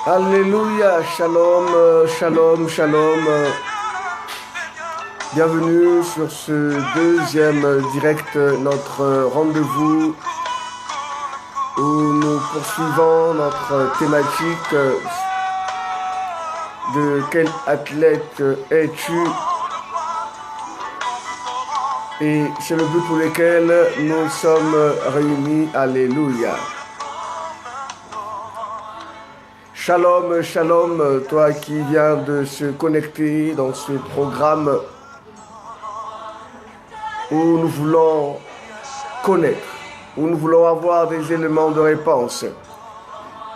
Alléluia, shalom, shalom, shalom. Bienvenue sur ce deuxième direct, notre rendez-vous où nous poursuivons notre thématique de quel athlète es-tu? Et c'est le but pour lequel nous sommes réunis. Alléluia. Shalom, shalom, toi qui viens de se connecter dans ce programme où nous voulons connaître, où nous voulons avoir des éléments de réponse,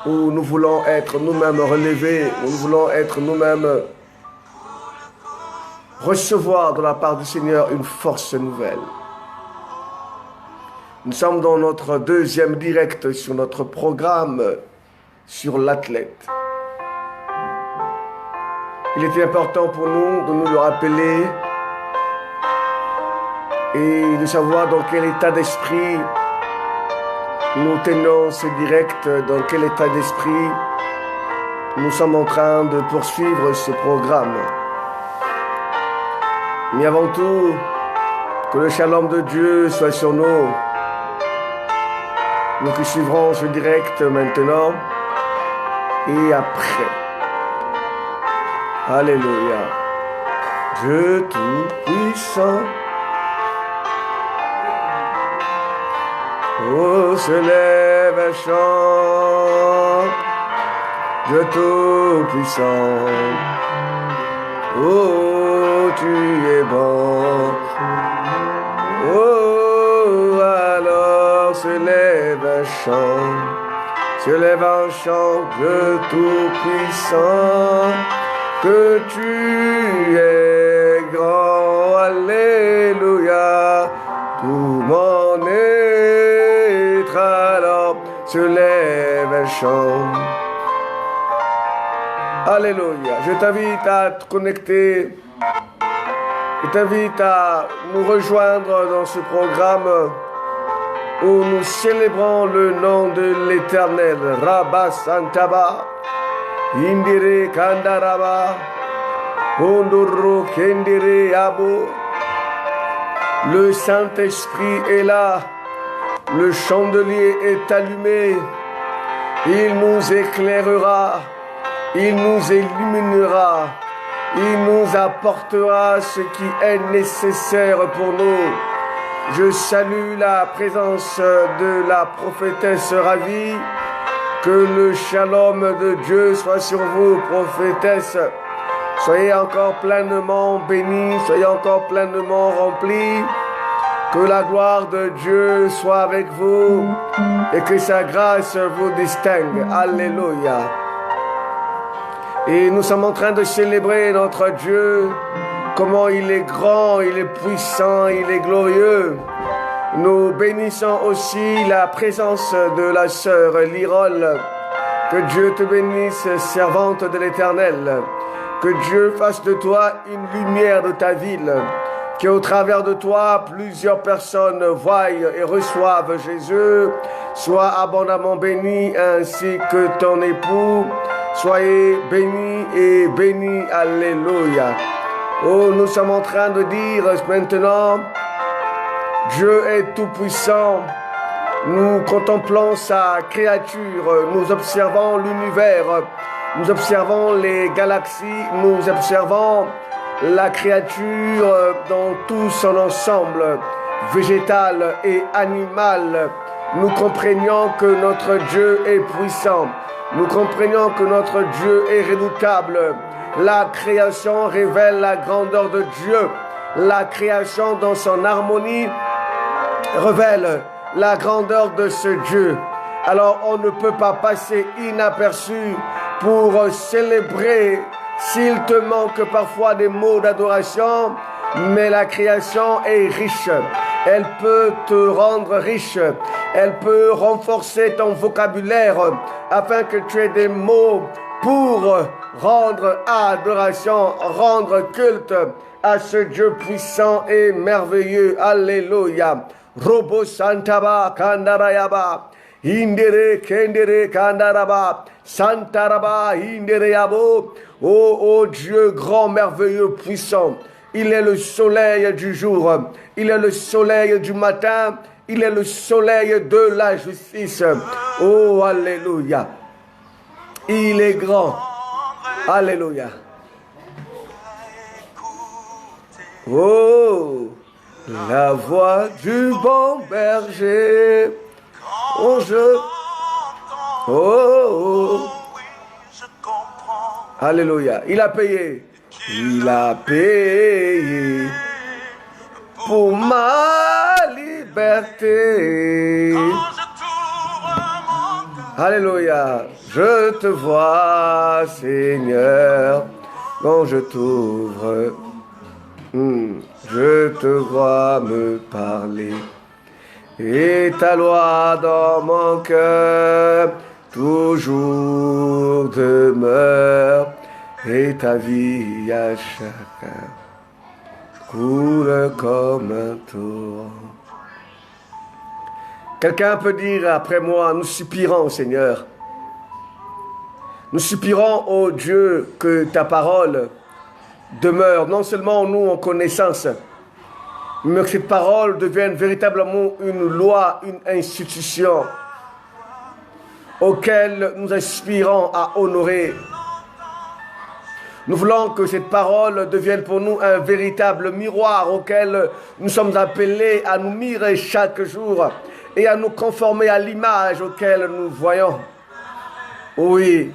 où nous voulons être nous-mêmes relevés, où nous voulons être nous-mêmes recevoir de la part du Seigneur une force nouvelle. Nous sommes dans notre deuxième direct sur notre programme sur l'athlète. Il était important pour nous de nous le rappeler et de savoir dans quel état d'esprit nous tenons ce direct, dans quel état d'esprit nous sommes en train de poursuivre ce programme. Mais avant tout, que le shalom de Dieu soit sur nous. Nous qui suivrons ce direct maintenant et après. Alléluia. Dieu tout-puissant, oh, se lève un chant. Dieu tout-puissant, oh, tu es bon. Oh, alors se lève un chant. Se lève un chant de tout-puissant, que tu es grand, alléluia, tout mon être alors se lève un chant. Alléluia, je t'invite à te connecter, je t'invite à nous rejoindre dans ce programme où nous célébrons le nom de l'Éternel. Rabba Santaba, Indire Kandaraba, Ondoro Kendire Abo. Le Saint-Esprit est là, le chandelier est allumé, il nous éclairera, il nous illuminera, il nous apportera ce qui est nécessaire pour nous. Je salue la présence de la prophétesse ravie. Que le shalom de Dieu soit sur vous, prophétesse. Soyez encore pleinement bénis, soyez encore pleinement remplis. Que la gloire de Dieu soit avec vous et que sa grâce vous distingue. Alléluia. Et nous sommes en train de célébrer notre Dieu. Comment il est grand, il est puissant, il est glorieux. Nous bénissons aussi la présence de la sœur Lirol. Que Dieu te bénisse, servante de l'Éternel. Que Dieu fasse de toi une lumière de ta ville. Qu'au travers de toi, plusieurs personnes voient et reçoivent Jésus. Sois abondamment béni ainsi que ton époux. Soyez bénis et bénis. Alléluia. Oh, nous sommes en train de dire maintenant, Dieu est tout-puissant. Nous contemplons sa créature, nous observons l'univers, nous observons les galaxies, nous observons la créature dans tout son ensemble, végétal et animal. Nous comprenions que notre Dieu est puissant. Nous comprenions que notre Dieu est redoutable. La création révèle la grandeur de Dieu. La création dans son harmonie révèle la grandeur de ce Dieu. Alors on ne peut pas passer inaperçu pour célébrer s'il te manque parfois des mots d'adoration, mais la création est riche. Elle peut te rendre riche. Elle peut renforcer ton vocabulaire afin que tu aies des mots pour rendre adoration, rendre culte à ce Dieu puissant et merveilleux. Alléluia. Robo Santaba Kandarayaba. Indere Kendere Kandaraba. Santaraba, Indereabo. Oh Dieu grand, merveilleux, puissant. Il est le soleil du jour. Il est le soleil du matin. Il est le soleil de la justice. Oh, alléluia. Il est grand. Alléluia. Oh, la voix du bon berger. Oh, oh. Alléluia. Il a payé. Il a payé pour ma liberté. Alléluia. Je te vois, Seigneur, quand je t'ouvre. Je te vois me parler. Et ta loi dans mon cœur toujours demeure. Et ta vie à chacun coule comme un torrent. Quelqu'un peut dire après moi, nous soupirons, Seigneur. Nous soupirons, ô Dieu, que ta parole demeure non seulement en nous en connaissance, mais que cette parole devienne véritablement une loi, une institution auquel nous aspirons à honorer. Nous voulons que cette parole devienne pour nous un véritable miroir auquel nous sommes appelés à nous mirer chaque jour et à nous conformer à l'image auquel nous voyons. Oui.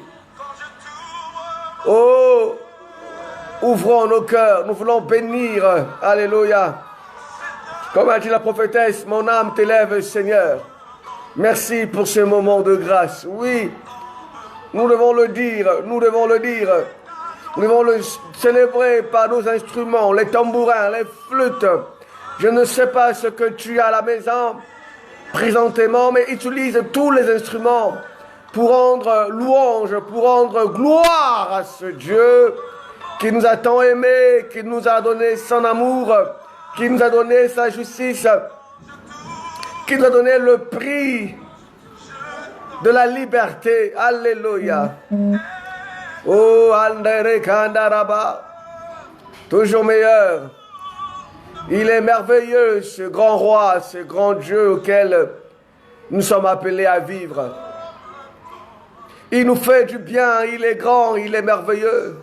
Oh, ouvrons nos cœurs, nous voulons bénir. Alléluia. Comme a dit la prophétesse, mon âme t'élève, Seigneur. Merci pour ce moment de grâce. Oui, nous devons le dire, nous devons le dire. Nous devons le célébrer par nos instruments, les tambourins, les flûtes. Je ne sais pas ce que tu as à la maison présentement, mais utilise tous les instruments pour rendre louange, pour rendre gloire à ce Dieu qui nous a tant aimés, qui nous a donné son amour, qui nous a donné sa justice, qui nous a donné le prix de la liberté. Alléluia. Oh, Andere Kandaraba, toujours meilleur. Il est merveilleux, ce grand roi, ce grand Dieu auquel nous sommes appelés à vivre. Il nous fait du bien, il est grand, il est merveilleux.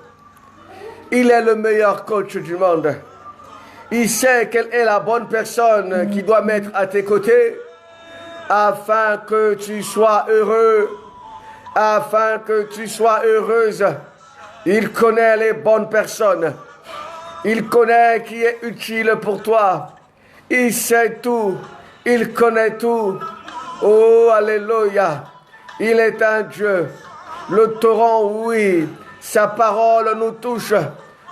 Il est le meilleur coach du monde. Il sait quelle est la bonne personne qui doit mettre à tes côtés afin que tu sois heureux, afin que tu sois heureuse. Il connaît les bonnes personnes. Il connaît qui est utile pour toi. Il sait tout. Il connaît tout. Oh, alléluia. Il est un Dieu. Le torrent, oui. Sa parole nous touche,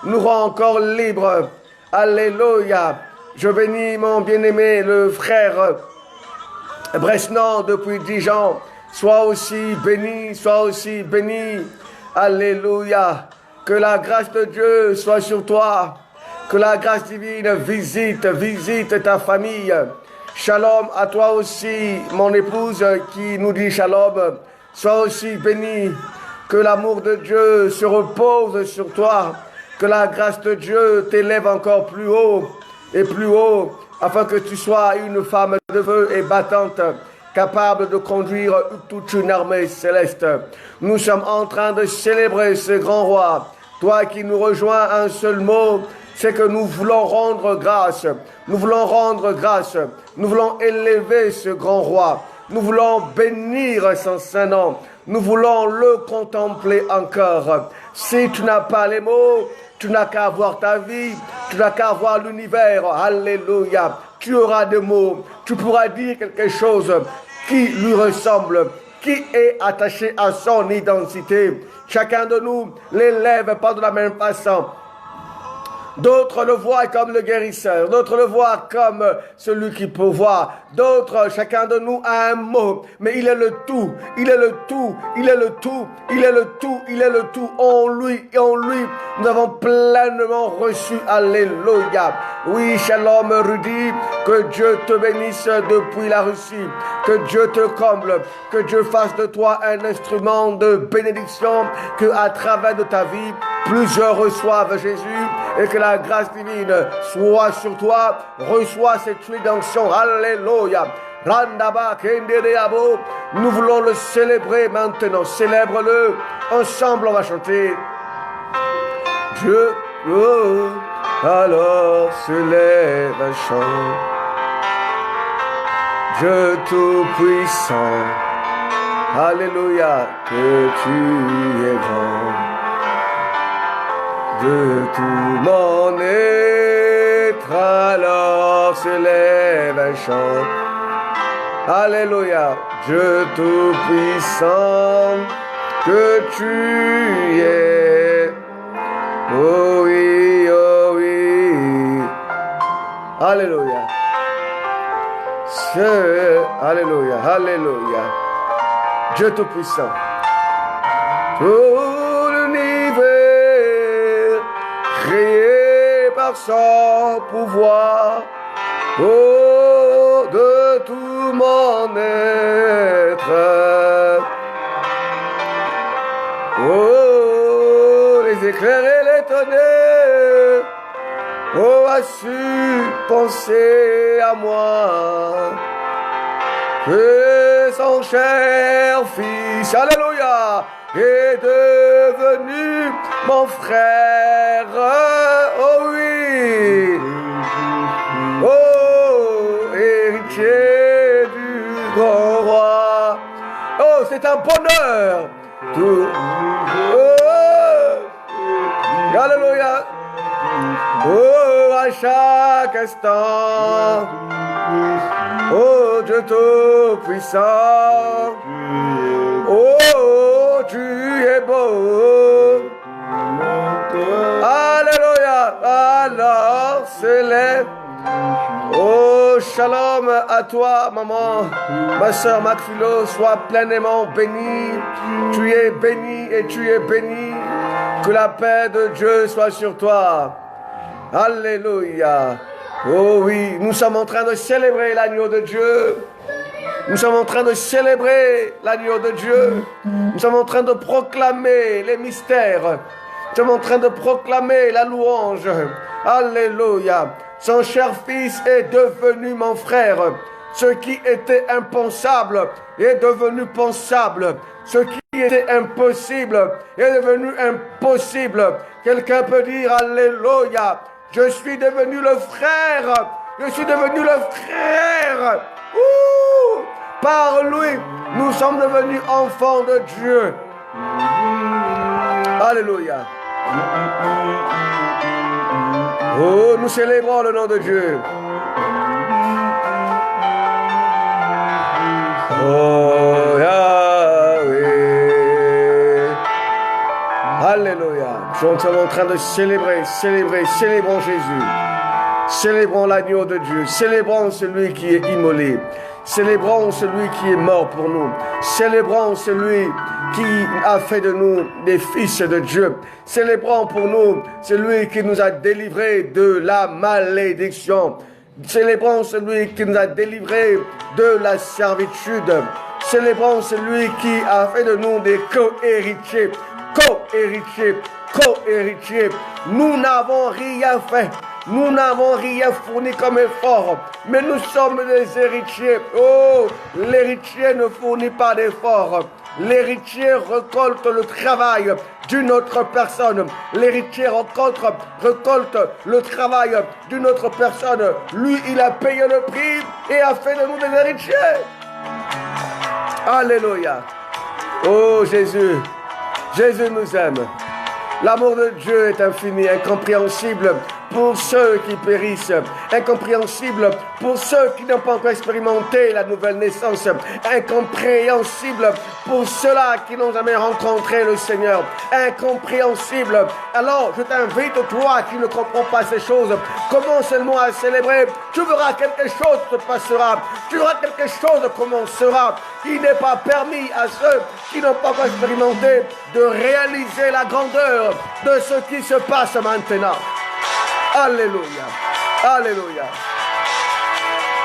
nous rend encore libres. Alléluia. Je bénis mon bien-aimé, le frère Bresnan depuis Dijon. Sois aussi béni, sois aussi béni. Alléluia. Que la grâce de Dieu soit sur toi. Que la grâce divine visite ta famille. Shalom à toi aussi, mon épouse qui nous dit shalom. Sois aussi béni. Que l'amour de Dieu se repose sur toi. Que la grâce de Dieu t'élève encore plus haut et plus haut, afin que tu sois une femme de feu et battante, capable de conduire toute une armée céleste. Nous sommes en train de célébrer ce grand roi. Toi qui nous rejoins, un seul mot, c'est que nous voulons rendre grâce. Nous voulons rendre grâce. Nous voulons élever ce grand roi. Nous voulons bénir son saint nom. Nous voulons le contempler encore. Si tu n'as pas les mots, tu n'as qu'à voir ta vie, tu n'as qu'à voir l'univers. Alléluia. Tu auras des mots. Tu pourras dire quelque chose qui lui ressemble, qui est attaché à son identité. Chacun de nous l'élève pas de la même façon. D'autres le voient comme le guérisseur. D'autres le voient comme celui qui pourvoit. D'autres, chacun de nous a un mot. Mais il est le tout. Il est le tout. Il est le tout. Il est le tout. Il est le tout. En lui et en lui, nous avons pleinement reçu. Alléluia. Oui, shalom, Rudy. Que Dieu te bénisse depuis la Russie. Que Dieu te comble. Que Dieu fasse de toi un instrument de bénédiction. Que à travers de ta vie, plusieurs reçoivent Jésus. Et que la grâce divine soit sur toi. Reçois cette huile d'onction. Alléluia. Randaba Kendereabo. Nous voulons le célébrer maintenant. Célèbre-le. Ensemble, on va chanter. Dieu, oh, alors se lève un chant. Dieu tout-puissant. Alléluia, que tu es grand. De tout mon être, alors se lève un chant. Alléluia, Dieu tout-puissant, que tu es. Oh oui, oh oui. Alléluia. Alléluia, alléluia. Dieu tout-puissant. Tout l'univers créé par son pouvoir. Oh, de tout mon être. Oh, les éclairs et les tonnerres. Oh, a su penser à moi. Que son cher fils, alléluia, est devenu mon frère. Oh oui. Oh, héritier du grand roi. Oh, c'est un bonheur. Tout. Oh, alléluia. Oh, à chaque instant. Oh, Dieu tout-puissant. Oh, tu es beau. Alléluia. Alors, s'élève. Oh, shalom à toi, maman. Ma soeur Macphilo, sois pleinement bénie. Tu es bénie et tu es bénie. Que la paix de Dieu soit sur toi. Alléluia. Oh oui, nous sommes en train de célébrer l'agneau de Dieu. Nous sommes en train de célébrer l'agneau de Dieu. Nous sommes en train de proclamer les mystères. Nous sommes en train de proclamer la louange. Alléluia. Son cher fils est devenu mon frère. Ce qui était impensable est devenu pensable. Ce qui était impossible est devenu impossible. Quelqu'un peut dire Alléluia. Je suis devenu le frère. Je suis devenu le frère. Ouh! Par lui, nous sommes devenus enfants de Dieu. Alléluia. Oh, nous célébrons le nom de Dieu. Oh, Yahweh. Alléluia. Nous sommes en train de célébrons Jésus. Célébrons l'agneau de Dieu. Célébrons celui qui est immolé. Célébrons celui qui est mort pour nous. Célébrons celui qui a fait de nous des fils de Dieu. Célébrons pour nous celui qui nous a délivrés de la malédiction. Célébrons celui qui nous a délivrés de la servitude. Célébrons celui qui a fait de nous des co-héritiers. Co-héritiers. Co-héritiers. Nous n'avons rien fait. Nous n'avons rien fourni comme effort, mais nous sommes des héritiers. Oh, l'héritier ne fournit pas d'effort. L'héritier récolte le travail d'une autre personne. L'héritier récolte le travail d'une autre personne. Lui, il a payé le prix et a fait de nous des héritiers. Alléluia. Oh Jésus, Jésus nous aime. L'amour de Dieu est infini, incompréhensible pour ceux qui périssent, incompréhensible pour ceux qui n'ont pas encore expérimenté la nouvelle naissance, incompréhensible pour ceux-là qui n'ont jamais rencontré le Seigneur, incompréhensible. Alors, je t'invite, toi qui ne comprends pas ces choses, commence seulement à célébrer, tu verras quelque chose se passera, tu verras quelque chose commencera. Il n'est pas permis à ceux qui n'ont pas encore expérimenté de réaliser la grandeur de ce qui se passe maintenant. Alléluia, alléluia.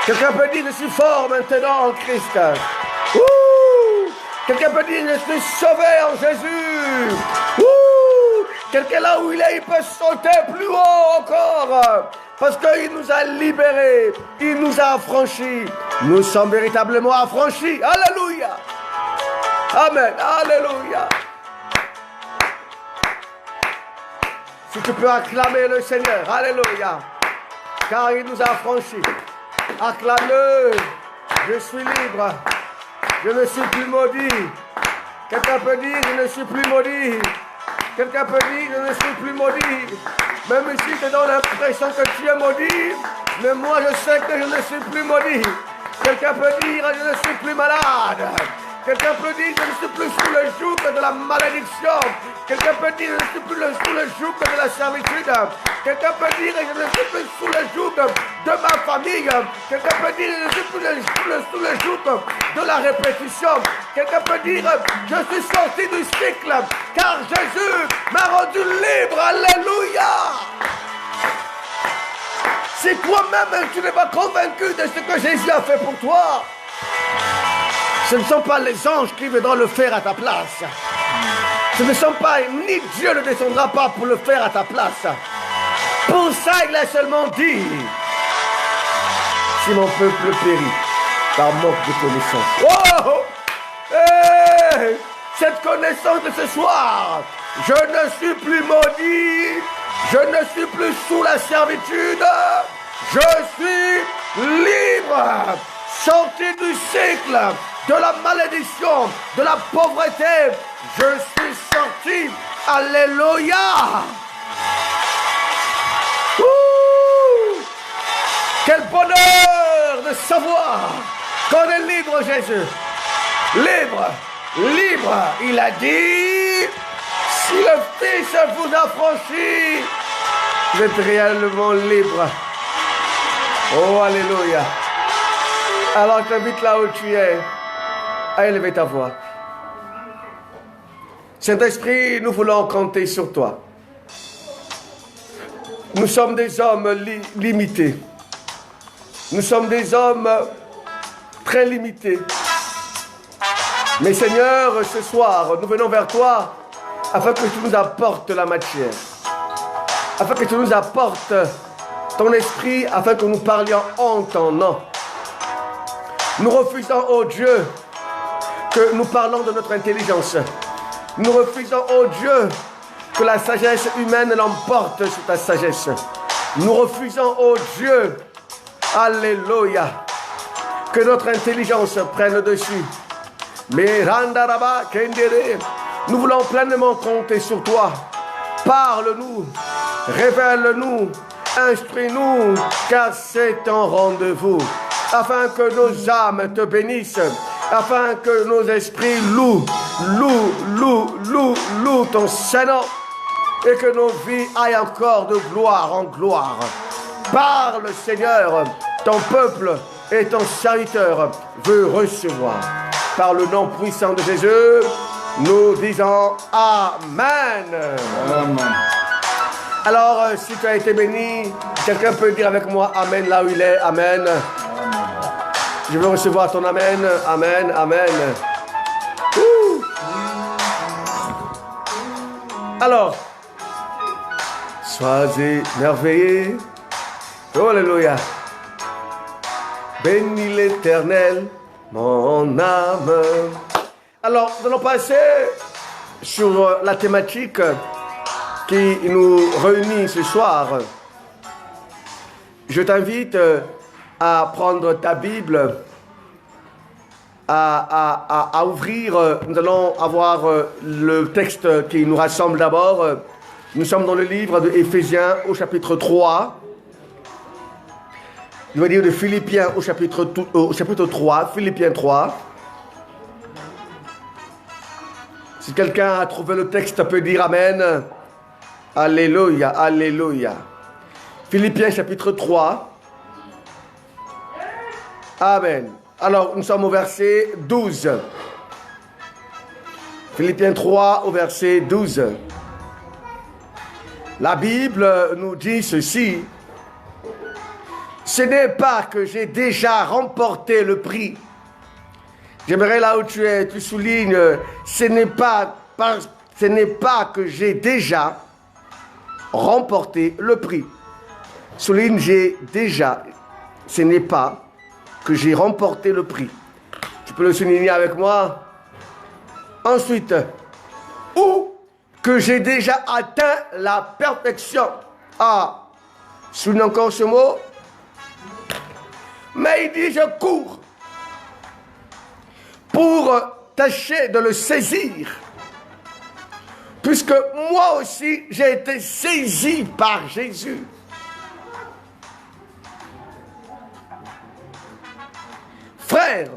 Quelqu'un peut dire, je suis fort maintenant en Christ. Quelqu'un peut dire, je suis sauvé en Jésus. Quelqu'un là où il est, il peut sauter plus haut encore. Parce qu'il nous a libérés, il nous a affranchis. Nous sommes véritablement affranchis. Alléluia. Amen. Alléluia. Si tu peux acclamer le Seigneur. Alléluia. Car il nous a affranchis. Acclame-le. Je suis libre. Je ne suis plus maudit. Quelqu'un peut dire, je ne suis plus maudit. Quelqu'un peut dire, je ne suis plus maudit. Même si tu donnes l'impression que tu es maudit, mais moi je sais que je ne suis plus maudit. Quelqu'un peut dire, je ne suis plus malade. Quelqu'un peut dire, je ne suis plus sous le joug de la malédiction. Quelqu'un peut dire, je ne suis plus sous le joug de la servitude. Quelqu'un peut dire, je ne suis plus sous le joug de ma famille. Quelqu'un peut dire, je ne suis plus sous le joug de la répétition. Quelqu'un peut dire, je suis sorti du cycle, car Jésus m'a rendu libre. Alléluia. Si toi-même tu n'es pas convaincu de ce que Jésus a fait pour toi, ce ne sont pas les anges qui viendront le faire à ta place. Ce ne sont pas, ni Dieu ne descendra pas pour le faire à ta place. Pour ça, il a seulement dit, si mon peuple périt par manque de connaissance. Oh! Hey! Cette connaissance de ce soir, je ne suis plus maudit, je ne suis plus sous la servitude, je suis libre, sorti du cycle de la malédiction, de la pauvreté, je suis sorti. Alléluia. Quel bonheur de savoir qu'on est libre, Jésus. Libre, libre. Il a dit, si le Fils vous affranchit, vous êtes réellement libre. Oh, alléluia. Alors je t'invite là où tu es à élever ta voix. Saint-Esprit, nous voulons compter sur toi. Nous sommes des hommes limités. Nous sommes des hommes très limités. Mais Seigneur, ce soir, nous venons vers toi afin que tu nous apportes la matière. Afin que tu nous apportes ton esprit, afin que nous parlions en ton nom. Nous refusons, oh Dieu, que nous parlons de notre intelligence. Nous refusons, oh Dieu, que la sagesse humaine l'emporte sur ta sagesse. Nous refusons, oh Dieu, alléluia, que notre intelligence prenne le dessus. Mais Randaraba Kendere, nous voulons pleinement compter sur toi. Parle-nous, révèle-nous, instruis-nous, car c'est ton rendez-vous. Afin que nos âmes te bénissent, afin que nos esprits louent ton Saint-Nom, et que nos vies aillent encore de gloire en gloire. Parle, Seigneur, ton peuple et ton serviteur veut recevoir. Par le nom puissant de Jésus, nous disons Amen. Amen. Alors, si tu as été béni, quelqu'un peut dire avec moi Amen là où il est. Amen. Je veux recevoir ton Amen. Amen. Amen. Alors, sois émerveillé. Alléluia. Bénis l'Éternel, mon âme. Alors, nous allons passer sur la thématique qui nous réunit ce soir. Je t'invite à prendre ta Bible, à ouvrir. Nous allons avoir le texte qui nous rassemble d'abord, Nous sommes dans le livre de Éphésiens au chapitre 3. Je vais dire de Philippiens au chapitre 3, Philippiens 3. Si quelqu'un a trouvé le texte, peut dire Amen. Alléluia, Alléluia. Philippiens chapitre 3. Amen. Alors, nous sommes au verset 12. Philippiens 3 au verset 12. La Bible nous dit ceci. Ce n'est pas que j'ai déjà remporté le prix. J'aimerais là où tu es, tu soulignes, ce n'est pas que j'ai déjà remporté le prix. Souligne, j'ai déjà, ce n'est pas que j'ai remporté le prix. Tu peux le souligner avec moi. Ensuite, ou que j'ai déjà atteint la perfection. Ah, souligne encore ce mot. Mais il dit, je cours pour tâcher de le saisir. Puisque moi aussi, j'ai été saisi par Jésus. Frère,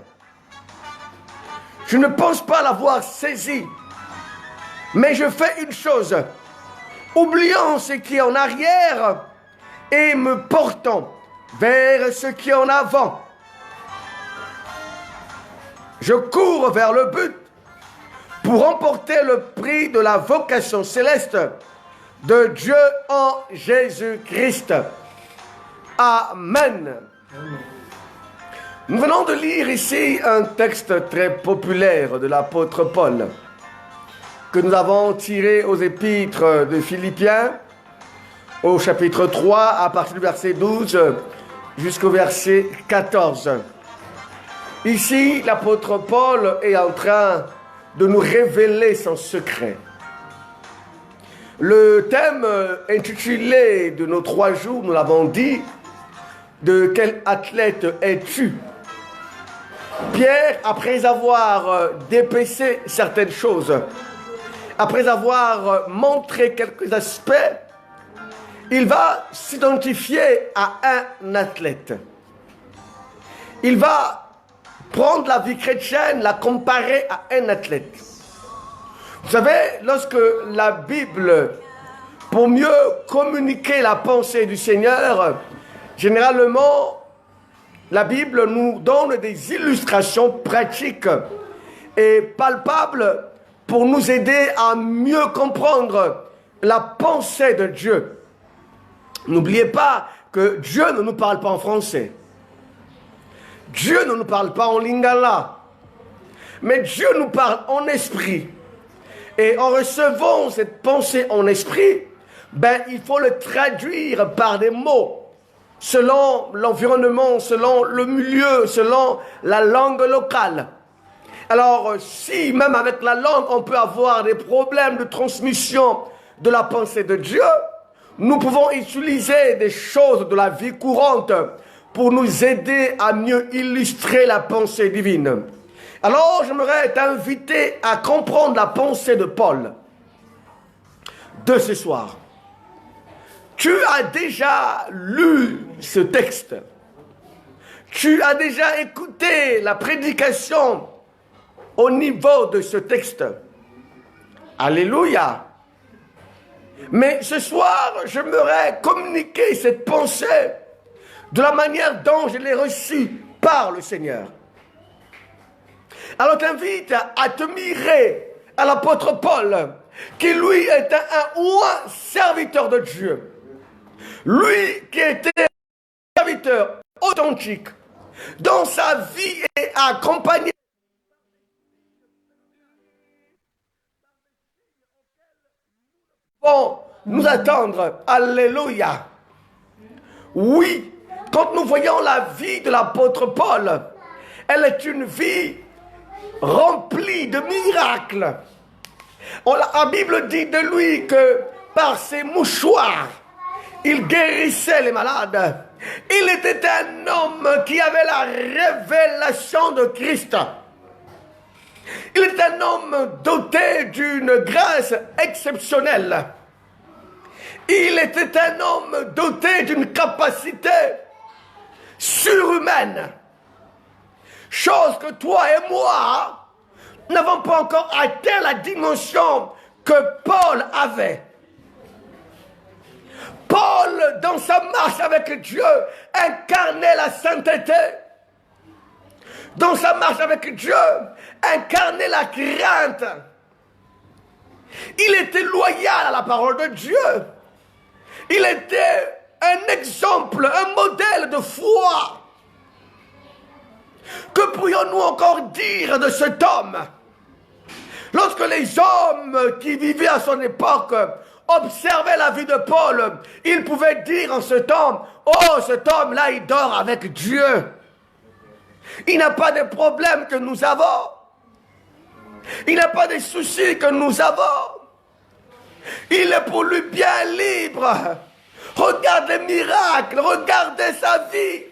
je ne pense pas l'avoir saisi. Mais je fais une chose, oubliant ce qui est en arrière et me portant vers ce qui est en avant. Je cours vers le but pour remporter le prix de la vocation céleste de Dieu en Jésus-Christ. Amen. Nous venons de lire ici un texte très populaire de l'apôtre Paul que nous avons tiré aux épîtres de Philippiens au chapitre 3 à partir du verset 12 jusqu'au verset 14. Ici, l'apôtre Paul est en train de nous révéler son secret. Le thème intitulé de nos 3 jours, nous l'avons dit, de quel athlète es-tu? Pierre, après avoir dépecé certaines choses, après avoir montré quelques aspects, il va s'identifier à un athlète. Il va prendre la vie chrétienne, la comparer à un athlète. Vous savez, lorsque la Bible, pour mieux communiquer la pensée du Seigneur, généralement, la Bible nous donne des illustrations pratiques et palpables pour nous aider à mieux comprendre la pensée de Dieu. N'oubliez pas que Dieu ne nous parle pas en français. Dieu ne nous parle pas en lingala. Mais Dieu nous parle en esprit. Et en recevant cette pensée en esprit, il faut le traduire par des mots. Selon l'environnement, selon le milieu, selon la langue locale. Alors, si même avec la langue, on peut avoir des problèmes de transmission de la pensée de Dieu, nous pouvons utiliser des choses de la vie courante pour nous aider à mieux illustrer la pensée divine. Alors, j'aimerais t'inviter à comprendre la pensée de Paul de ce soir. Tu as déjà lu ce texte. Tu as déjà écouté la prédication au niveau de ce texte. Alléluia. Mais ce soir, j'aimerais communiquer cette pensée de la manière dont je l'ai reçue par le Seigneur. Alors, je t'invite à te mirer à l'apôtre Paul, qui lui était un roi serviteur de Dieu. Lui qui était un serviteur authentique, dont sa vie est accompagnée vont nous attendre. Alléluia. Oui, quand nous voyons la vie de l'apôtre Paul, elle est une vie remplie de miracles. La Bible dit de lui que par ses mouchoirs, il guérissait les malades. Il était un homme qui avait la révélation de Christ. Il était un homme doté d'une grâce exceptionnelle. Il était un homme doté d'une capacité surhumaine. Chose que toi et moi n'avons pas encore atteint la dimension que Paul avait. Paul, dans sa marche avec Dieu, incarnait la sainteté. Dans sa marche avec Dieu, incarnait la crainte. Il était loyal à la parole de Dieu. Il était un exemple, un modèle de foi. Que pourrions-nous encore dire de cet homme? Lorsque les hommes qui vivaient à son époque observaient la vie de Paul, ils pouvaient dire en ce temps, oh, cet homme-là, il dort avec Dieu. Il n'a pas de problèmes que nous avons. Il n'a pas de soucis que nous avons. Il est pour lui bien libre. Regarde les miracles, regardez sa vie.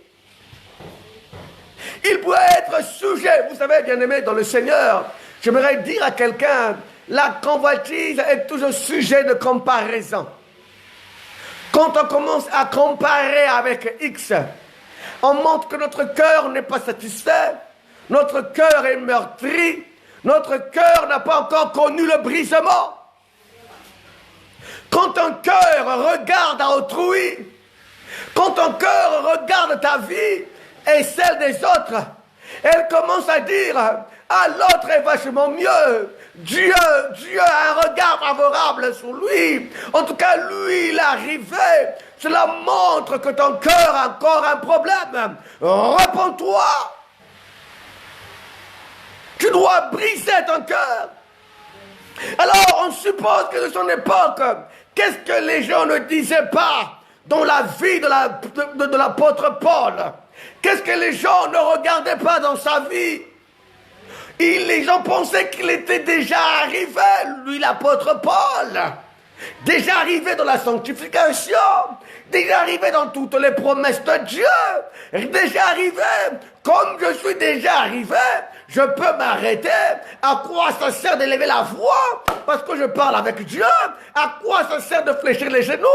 Il pourrait être sujet, vous savez, bien-aimé dans le Seigneur, j'aimerais dire à quelqu'un, la convoitise est toujours sujet de comparaison. Quand on commence à comparer avec X, on montre que notre cœur n'est pas satisfait, notre cœur est meurtri, notre cœur n'a pas encore connu le brisement. Quand ton cœur regarde à autrui, quand ton cœur regarde ta vie et celle des autres, elle commence à dire, ah, l'autre est vachement mieux. Dieu a un regard favorable sur lui. En tout cas, lui, il est arrivé. Cela montre que ton cœur a encore un problème. Réponds-toi. Tu dois briser ton cœur. Alors, on suppose que de son époque, qu'est-ce que les gens ne disaient pas dans la vie de l'apôtre Paul? Qu'est-ce que les gens ne regardaient pas dans sa vie? Les gens pensaient qu'il était déjà arrivé, lui l'apôtre Paul. Déjà arrivé dans la sanctification, déjà arrivé dans toutes les promesses de Dieu, déjà arrivé, comme je suis déjà arrivé, je peux m'arrêter. À quoi ça sert d'élever la voix? Parce que je parle avec Dieu. À quoi ça sert de fléchir les genoux?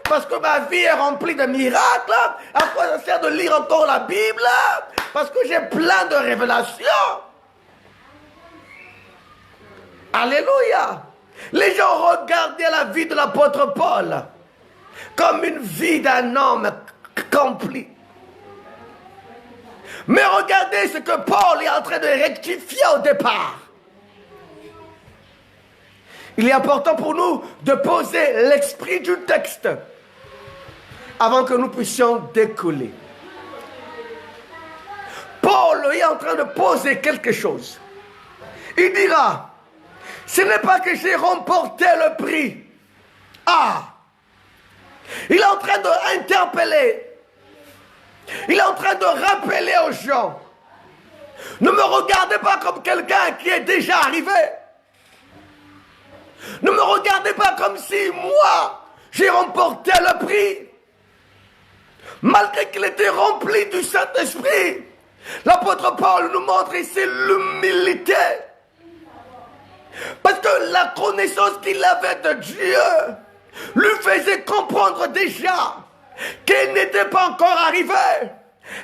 Parce que ma vie est remplie de miracles. À quoi ça sert de lire encore la Bible? Parce que j'ai plein de révélations. Alléluia. Les gens regardaient la vie de l'apôtre Paul comme une vie d'un homme accompli. Mais regardez ce que Paul est en train de rectifier au départ. Il est important pour nous de poser l'esprit du texte avant que nous puissions décoller. Paul est en train de poser quelque chose. Il dira, ce n'est pas que j'ai remporté le prix. Ah! Il est en train d'interpeller. Il est en train de rappeler aux gens. Ne me regardez pas comme quelqu'un qui est déjà arrivé. Ne me regardez pas comme si moi, j'ai remporté le prix. Malgré qu'il était rempli du Saint-Esprit. L'apôtre Paul nous montre ici l'humilité. Parce que la connaissance qu'il avait de Dieu lui faisait comprendre déjà qu'il n'était pas encore arrivé.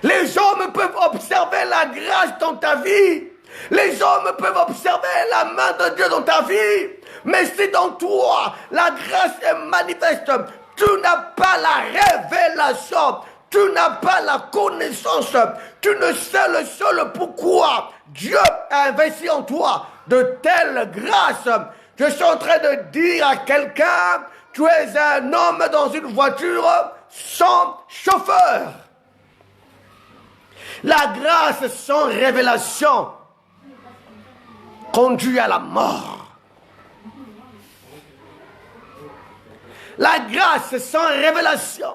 Les hommes peuvent observer la grâce dans ta vie. Les hommes peuvent observer la main de Dieu dans ta vie. Mais si dans toi, la grâce est manifeste, tu n'as pas la révélation, tu n'as pas la connaissance, tu ne sais le seul pourquoi Dieu a investi en toi de telles grâces. Je suis en train de dire à quelqu'un, tu es un homme dans une voiture sans chauffeur. La grâce sans révélation conduit à la mort. La grâce sans révélation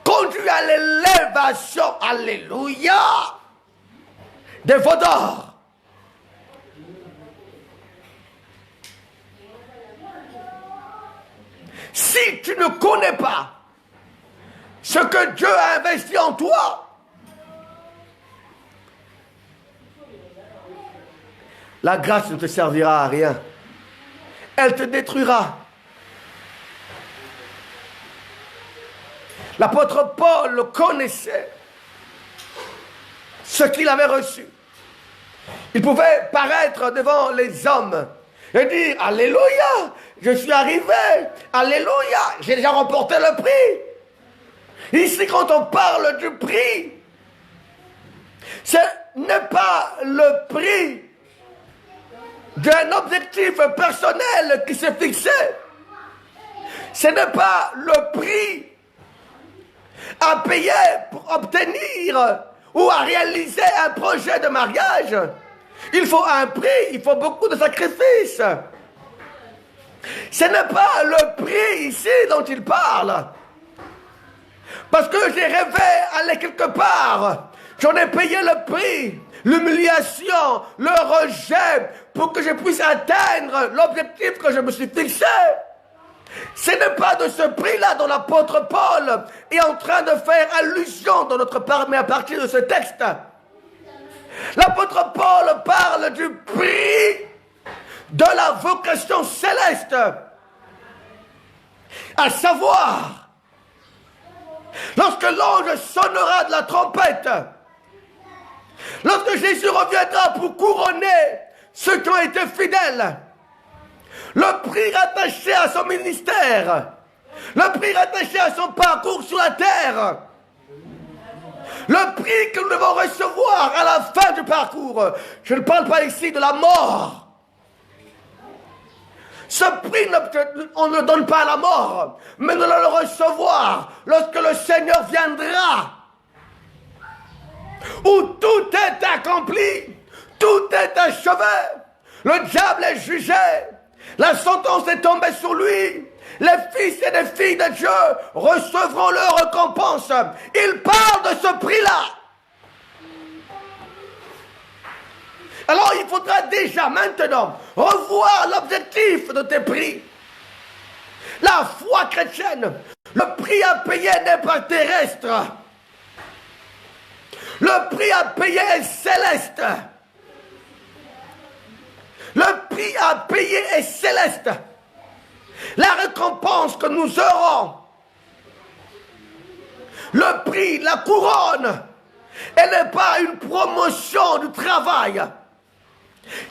conduit à l'élévation, alléluia, des veaux d'or. Si tu ne connais pas ce que Dieu a investi en toi, la grâce ne te servira à rien. Elle te détruira. L'apôtre Paul connaissait ce qu'il avait reçu. Il pouvait paraître devant les hommes et dire « Alléluia, je suis arrivé, Alléluia, j'ai déjà remporté le prix. » Ici, quand on parle du prix, ce n'est pas le prix d'un objectif personnel qui s'est fixé. Ce n'est pas le prix à payer pour obtenir ou à réaliser un projet de mariage. Il faut un prix, il faut beaucoup de sacrifices. Ce n'est pas le prix ici dont il parle. Parce que j'ai rêvé aller quelque part. J'en ai payé le prix, l'humiliation, le rejet, pour que je puisse atteindre l'objectif que je me suis fixé. Ce n'est pas de ce prix-là dont l'apôtre Paul est en train de faire allusion dans notre première partie de ce texte. L'apôtre Paul parle du prix de la vocation céleste, à savoir, lorsque l'ange sonnera de la trompette, lorsque Jésus reviendra pour couronner ceux qui ont été fidèles, le prix rattaché à son ministère, le prix rattaché à son parcours sur la terre, le prix que nous devons recevoir à la fin du parcours. Je ne parle pas ici de la mort. Ce prix, on ne le donne pas à la mort, mais nous allons le recevoir lorsque le Seigneur viendra, où tout est accompli, tout est achevé, le diable est jugé, la sentence est tombée sur lui. Les fils et les filles de Dieu recevront leur récompense. Il parle de ce prix-là. Alors il faudra déjà maintenant revoir l'objectif de tes prix. La foi chrétienne, le prix à payer n'est pas terrestre. Le prix à payer est céleste. Le prix à payer est céleste. La récompense que nous aurons, le prix, la couronne, elle n'est pas une promotion du travail.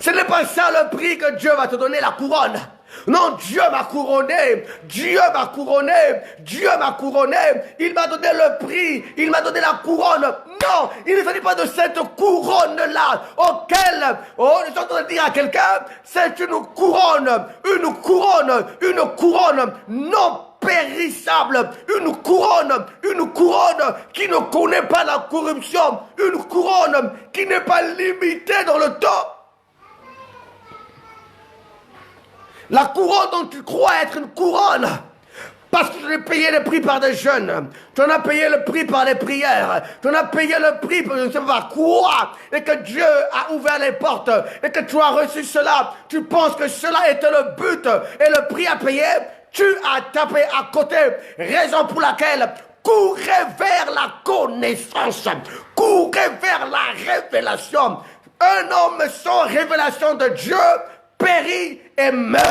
Ce n'est pas ça le prix que Dieu va te donner, la couronne. Non, Dieu m'a couronné, Dieu m'a couronné, Dieu m'a couronné, il m'a donné le prix, il m'a donné la couronne. Non, il ne s'agit pas de cette couronne-là, auquel, je suis en train de dire à quelqu'un, c'est une couronne non périssable, une couronne qui ne connaît pas la corruption, une couronne qui n'est pas limitée dans le temps. La couronne dont tu crois être une couronne, parce que tu as payé le prix par des jeunes, tu en as payé le prix par les prières, tu en as payé le prix par je ne sais pas quoi, et que Dieu a ouvert les portes, et que tu as reçu cela, tu penses que cela était le but et le prix à payer, tu as tapé à côté, raison pour laquelle courez vers la connaissance, courez vers la révélation. Un homme sans révélation de Dieu périt et meurt.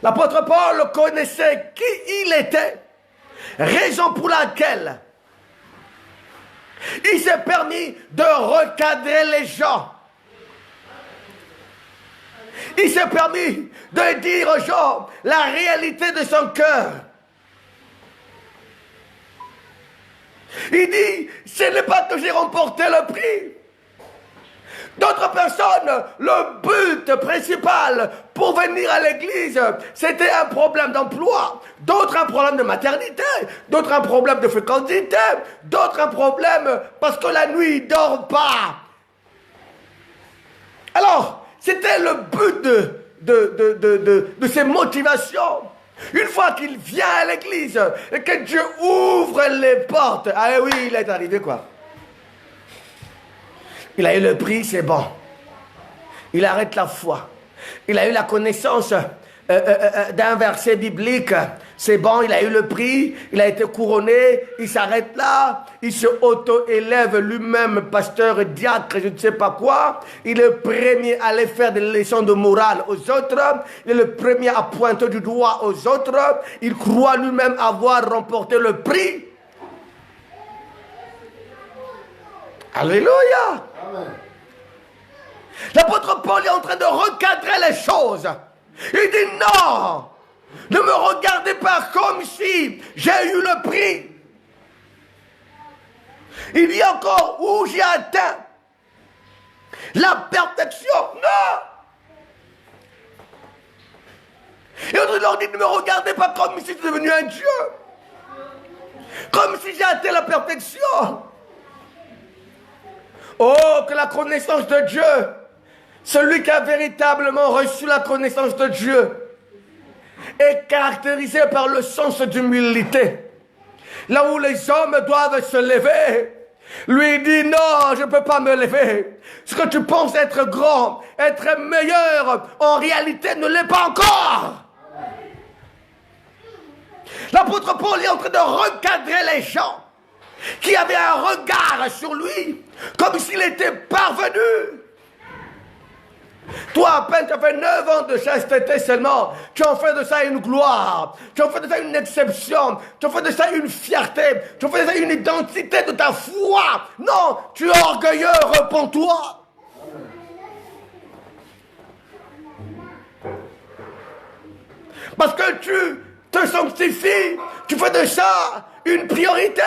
L'apôtre Paul connaissait qui il était, raison pour laquelle il s'est permis de recadrer les gens. Il s'est permis de dire aux gens la réalité de son cœur. Il dit, ce n'est pas que j'ai remporté le prix. D'autres personnes, le but principal pour venir à l'église, c'était un problème d'emploi, d'autres un problème de maternité, d'autres un problème de fécondité, d'autres un problème parce que la nuit ils ne dorment pas. Alors, c'était le but de ces motivations. Une fois qu'il vient à l'église et que Dieu ouvre les portes, ah oui, il est arrivé quoi. Il a eu le prix, c'est bon. Il arrête la foi. Il a eu la connaissance d'un verset biblique C'est bon, il a eu le prix, il a été couronné, il s'arrête là, il se auto-élève lui-même, pasteur, diacre, je ne sais pas quoi. Il est le premier à aller faire des leçons de morale aux autres. Il est le premier à pointer du doigt aux autres. Il croit lui-même avoir remporté le prix. Alléluia. Amen. L'apôtre Paul est en train de recadrer les choses. Il dit non, ne me regardez pas comme si j'ai eu le prix. Il dit encore où j'ai atteint la perfection. Non. Et autre leur dit ne me regardez pas comme si j'étais devenu un Dieu. Comme si j'ai atteint la perfection. Oh, que la connaissance de Dieu, celui qui a véritablement reçu la connaissance de Dieu, est caractérisé par le sens d'humilité. Là où les hommes doivent se lever, lui dit non, je ne peux pas me lever. Ce que tu penses être grand, être meilleur, en réalité ne l'est pas encore. L'apôtre Paul est en train de recadrer les gens qui avaient un regard sur lui comme s'il était parvenu. Toi, à peine tu as fait 9 ans de chasteté seulement, tu en fais de ça une gloire, tu en fais de ça une exception, tu en fais de ça une fierté, tu en fais de ça une identité de ta foi. Non, tu es orgueilleux, repens-toi. Parce que tu te sanctifies, tu fais de ça une priorité.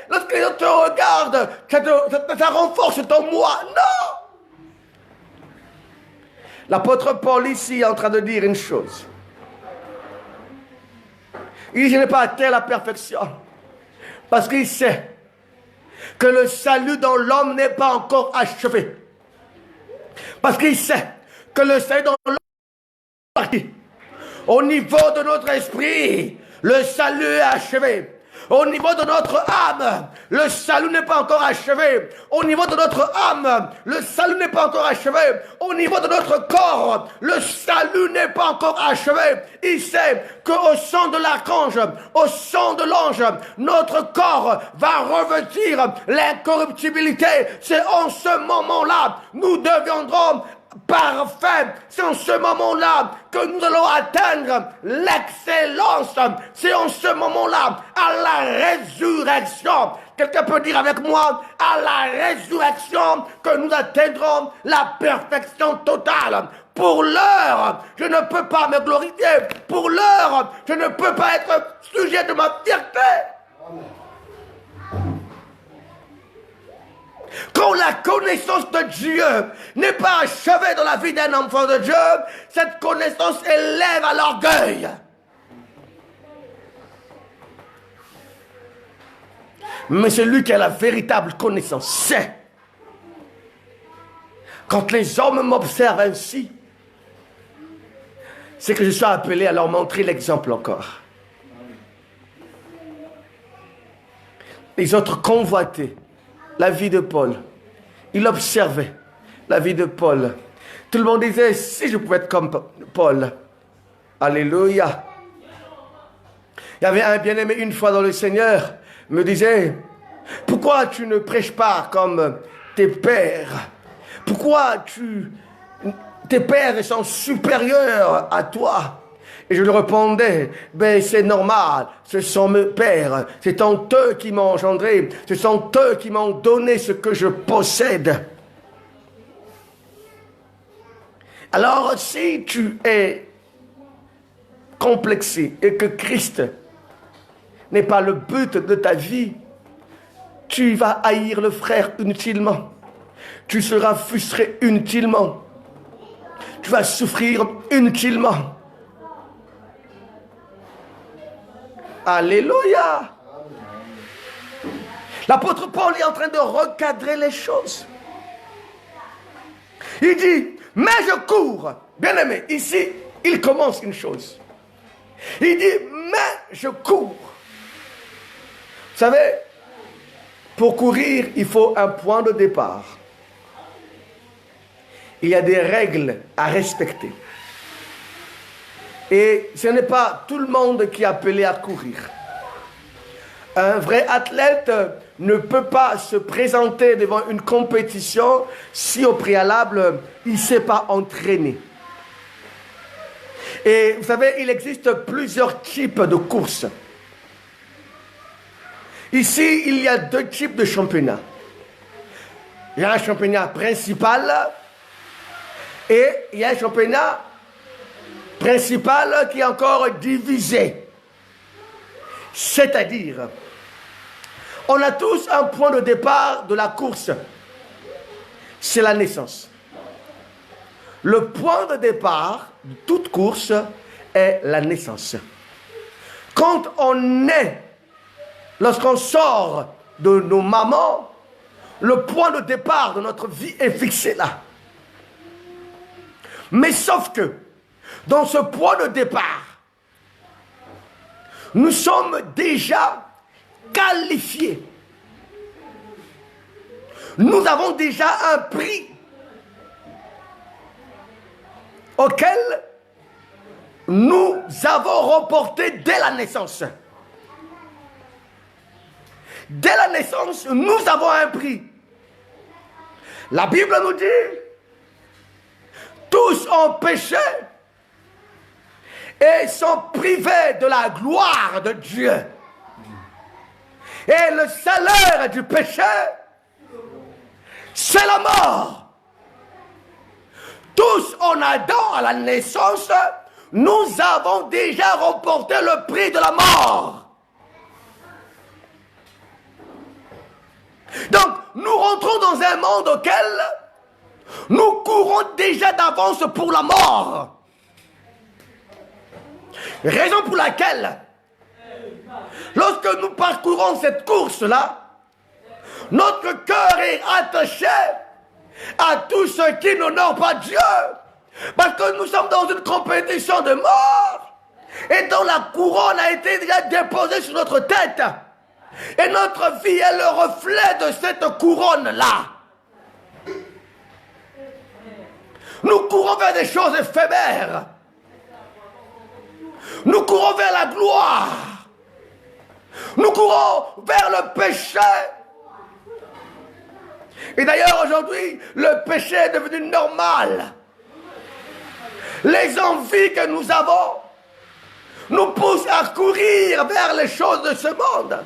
Lorsque les autres te regardent, ça renforce ton moi. Non! L'apôtre Paul ici est en train de dire une chose. Il dit, je n'ai pas atteint la perfection. Parce qu'il sait que le salut dans l'homme n'est pas encore achevé. Parce qu'il sait que le salut dans l'homme est parti. Au niveau de notre esprit, le salut est achevé. Au niveau de notre âme, le salut n'est pas encore achevé. Au niveau de notre âme, le salut n'est pas encore achevé. Au niveau de notre corps, le salut n'est pas encore achevé. Il sait qu'au sang de l'archange, au sang de l'ange, notre corps va revêtir l'incorruptibilité. C'est en ce moment-là, nous deviendrons parfait. C'est en ce moment-là que nous allons atteindre l'excellence. C'est en ce moment-là, à la résurrection. Quelqu'un peut dire avec moi, à la résurrection, que nous atteindrons la perfection totale. Pour l'heure, je ne peux pas me glorifier. Pour l'heure, je ne peux pas être sujet de ma fierté. Quand la connaissance de Dieu n'est pas achevée dans la vie d'un enfant de Dieu, cette connaissance élève à l'orgueil. Mais celui qui a la véritable connaissance sait. Quand les hommes m'observent ainsi, c'est que je suis appelé à leur montrer l'exemple encore. Les autres convoitaient la vie de Paul. Il observait la vie de Paul. Tout le monde disait, si je pouvais être comme Paul. Alléluia. Il y avait un bien-aimé une fois dans le Seigneur, me disait, pourquoi tu ne prêches pas comme tes pères? Pourquoi tes pères sont supérieurs à toi? Et je lui répondais, ben c'est normal, ce sont mes pères, c'est eux qui m'ont engendré, ce sont eux qui m'ont donné ce que je possède. Alors si tu es complexé et que Christ n'est pas le but de ta vie, tu vas haïr le frère inutilement, tu seras frustré inutilement, tu vas souffrir inutilement. Alléluia. L'apôtre Paul est en train de recadrer les choses. Il dit, mais je cours. Bien aimé, ici, il commence une chose. Il dit, mais je cours. Vous savez, pour courir, il faut un point de départ. Il y a des règles à respecter. Et ce n'est pas tout le monde qui est appelé à courir. Un vrai athlète ne peut pas se présenter devant une compétition si au préalable, il ne s'est pas entraîné. Et vous savez, il existe plusieurs types de courses. Ici, il y a deux types de championnats. Il y a un championnat principal et il y a un championnat principal qui est encore divisé. C'est-à-dire, on a tous un point de départ de la course. C'est la naissance. Le point de départ de toute course est la naissance. Quand on naît, lorsqu'on sort de nos mamans, le point de départ de notre vie est fixé là. Mais sauf que, dans ce point de départ, nous sommes déjà qualifiés. Nous avons déjà un prix auquel nous avons remporté dès la naissance. Dès la naissance, nous avons un prix. La Bible nous dit, tous ont péché et sont privés de la gloire de Dieu. Et le salaire du péché, c'est la mort. Tous en Adam, à la naissance, nous avons déjà remporté le prix de la mort. Donc, nous rentrons dans un monde auquel nous courons déjà d'avance pour la mort. Raison pour laquelle, lorsque nous parcourons cette course-là, notre cœur est attaché à tous ceux qui n'honorent pas Dieu. Parce que nous sommes dans une compétition de mort et dont la couronne a été déjà déposée sur notre tête. Et notre vie est le reflet de cette couronne-là. Nous courons vers des choses éphémères. Nous courons vers la gloire. Nous courons vers le péché. Et d'ailleurs, aujourd'hui, le péché est devenu normal. Les envies que nous avons nous poussent à courir vers les choses de ce monde.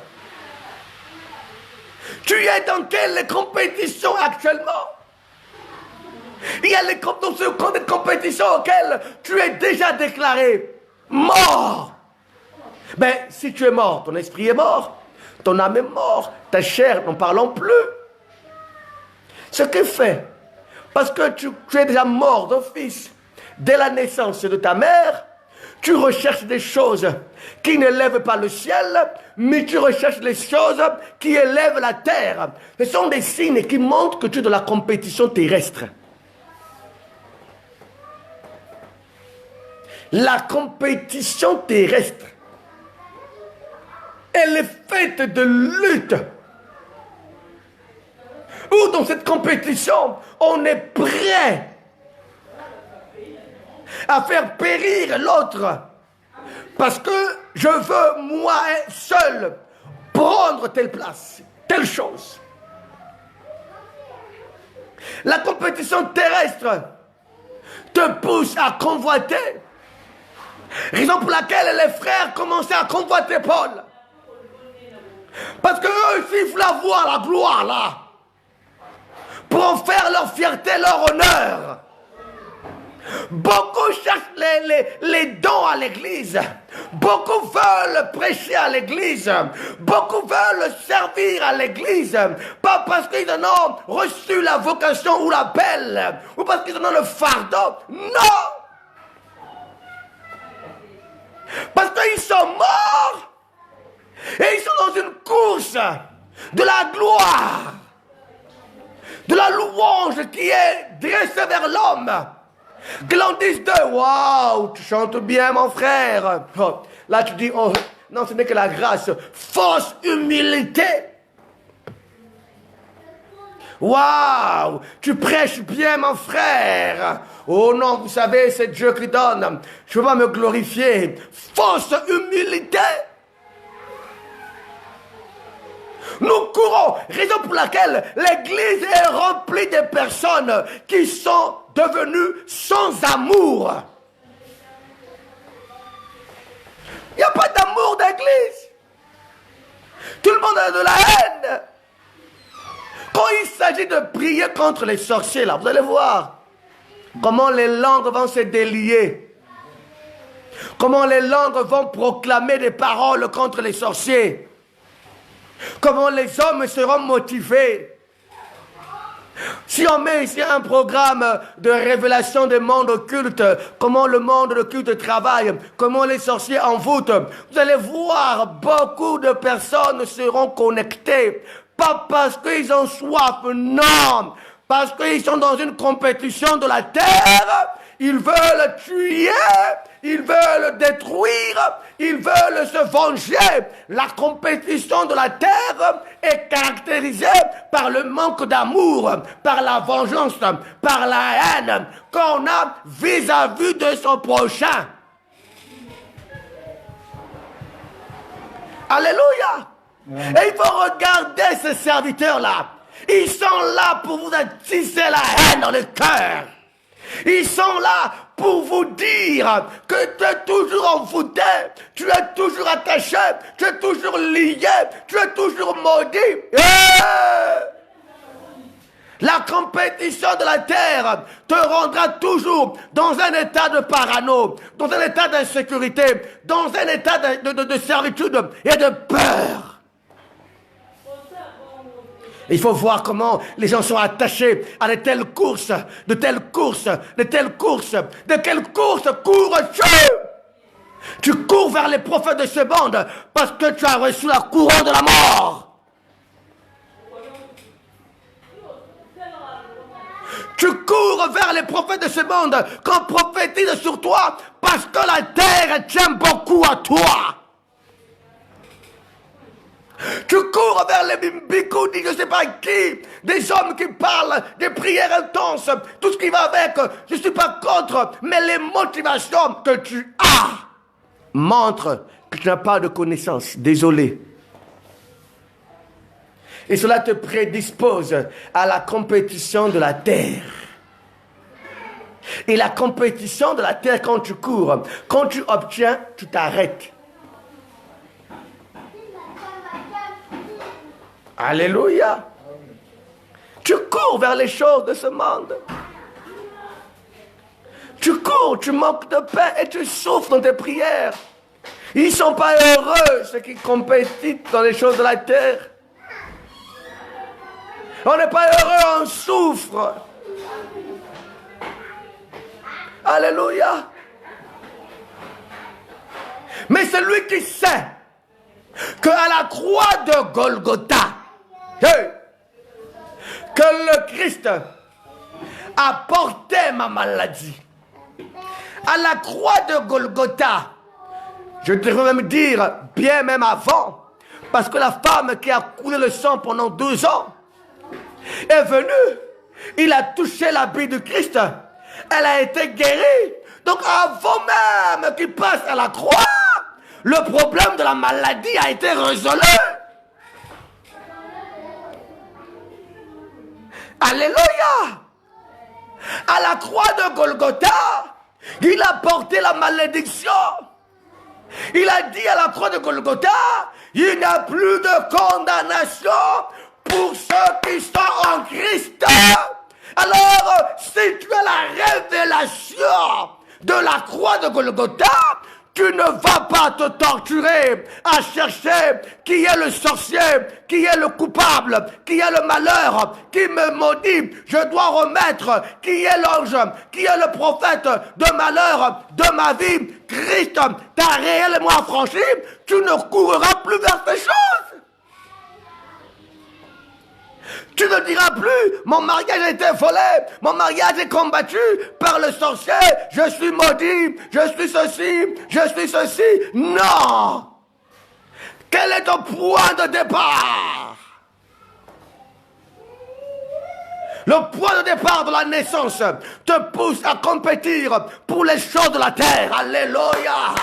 Tu es dans quelle compétition actuellement? Il y a des compétitions auxquelles tu es déjà déclaré mort. Mais si tu es mort, ton esprit est mort, ton âme est morte, ta chair, n'en parlons plus. Ce que fait, parce que tu es déjà mort d'office, dès la naissance de ta mère, tu recherches des choses qui n'élèvent pas le ciel, mais tu recherches les choses qui élèvent la terre. Ce sont des signes qui montrent que tu es dans la compétition terrestre. La compétition terrestre, elle est faite de lutte. Ou dans cette compétition, on est prêt à faire périr l'autre. Parce que je veux, moi seul, prendre telle place, telle chose. La compétition terrestre te pousse à convoiter. Raison pour laquelle les frères commençaient à convoiter Paul. Parce qu'eux aussi, ils voulaient avoir la gloire là. Pour en faire leur fierté, leur honneur. Beaucoup cherchent les dons à l'église. Beaucoup veulent prêcher à l'église. Beaucoup veulent servir à l'église. Pas parce qu'ils en ont reçu la vocation ou l'appel. Ou parce qu'ils en ont le fardeau. Non! Parce qu'ils sont morts. Et ils sont dans une course de la gloire. De la louange qui est dressée vers l'homme. Que l'on dise de waouh, tu chantes bien mon frère. Oh, là tu dis oh non, ce n'est que la grâce. Fausse humilité. Waouh, tu prêches bien, mon frère. Oh non, vous savez, c'est Dieu qui donne. Je ne veux pas me glorifier. Fausse humilité. Nous courons, raison pour laquelle l'Église est remplie de personnes qui sont devenues sans amour. Il n'y a pas d'amour d'église. Tout le monde a de la haine. Quand il s'agit de prier contre les sorciers, là, vous allez voir comment les langues vont se délier. Comment les langues vont proclamer des paroles contre les sorciers. Comment les hommes seront motivés. Si on met ici un programme de révélation des mondes occultes, comment le monde occulte travaille, comment les sorciers envoûtent, vous allez voir beaucoup de personnes seront connectées. Pas parce qu'ils ont soif, non. Parce qu'ils sont dans une compétition de la terre. Ils veulent tuer, ils veulent détruire, ils veulent se venger. La compétition de la terre est caractérisée par le manque d'amour, par la vengeance, par la haine qu'on a vis-à-vis de son prochain. Alléluia. Et il faut regarder ces serviteurs-là. Ils sont là pour vous attiser la haine dans le cœur. Ils sont là pour vous dire que tu es toujours envoûté, tu es toujours attaché, tu es toujours lié, tu es toujours maudit. La compétition de la terre te rendra toujours dans un état de parano, dans un état d'insécurité, dans un état de servitude et de peur. Il faut voir comment les gens sont attachés à de telles courses, de telles courses, de telles courses. De quelles courses cours-tu? Tu cours vers les prophètes de ce monde parce que tu as reçu la couronne de la mort. Tu cours vers les prophètes de ce monde qu'on prophétise sur toi parce que la terre tient beaucoup à toi. Tu cours vers les bimbikoudi, je ne sais pas qui, des hommes qui parlent, des prières intenses, tout ce qui va avec, je ne suis pas contre, mais les motivations que tu as montrent que tu n'as pas de connaissance. Désolé. Et cela te prédispose à la compétition de la terre. Et la compétition de la terre, quand tu cours, quand tu obtiens, tu t'arrêtes. Alléluia. Tu cours vers les choses de ce monde. Tu cours, tu manques de paix et tu souffres dans tes prières. Ils ne sont pas heureux, ceux qui compétissent dans les choses de la terre. On n'est pas heureux, on souffre. Alléluia. Mais celui qui sait qu'à la croix de Golgotha, que le Christ a porté ma maladie. À la croix de Golgotha, je devrais même dire, bien même avant, parce que la femme qui a coulé le sang pendant 2 ans est venue, il a touché l'habit de Christ, elle a été guérie. Donc avant même qu'il passe à la croix, le problème de la maladie a été résolu. Alléluia. À la croix de Golgotha, il a porté la malédiction. Il a dit à la croix de Golgotha, il n'y a plus de condamnation pour ceux qui sont en Christ. Alors, si tu as la révélation de la croix de Golgotha, tu ne vas pas te torturer à chercher qui est le sorcier, qui est le coupable, qui est le malheur, qui me maudit. Je dois remettre qui est l'ange, qui est le prophète de malheur de ma vie. Christ t'a réellement affranchi, tu ne courras plus vers ces choses. Tu ne diras plus, mon mariage a été volé, mon mariage est combattu par le sorcier, je suis maudit, je suis ceci, je suis ceci. Non! Quel est ton point de départ? Le point de départ de la naissance te pousse à compétir pour les choses de la terre. Alléluia.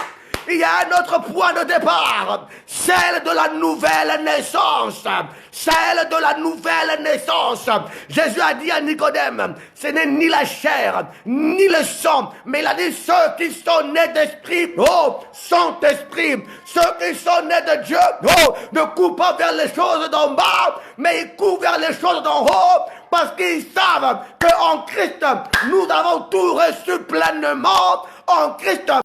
Il y a un autre point de départ, celle de la nouvelle naissance. Celle de la nouvelle naissance. Jésus a dit à Nicodème, ce n'est ni la chair, ni le sang, mais il a dit ceux qui sont nés d'esprit, sont esprit. Ceux qui sont nés de Dieu, ne courent pas vers les choses d'en bas, mais ils courent vers les choses d'en haut, parce qu'ils savent qu'en Christ, nous avons tout reçu pleinement. En Christ,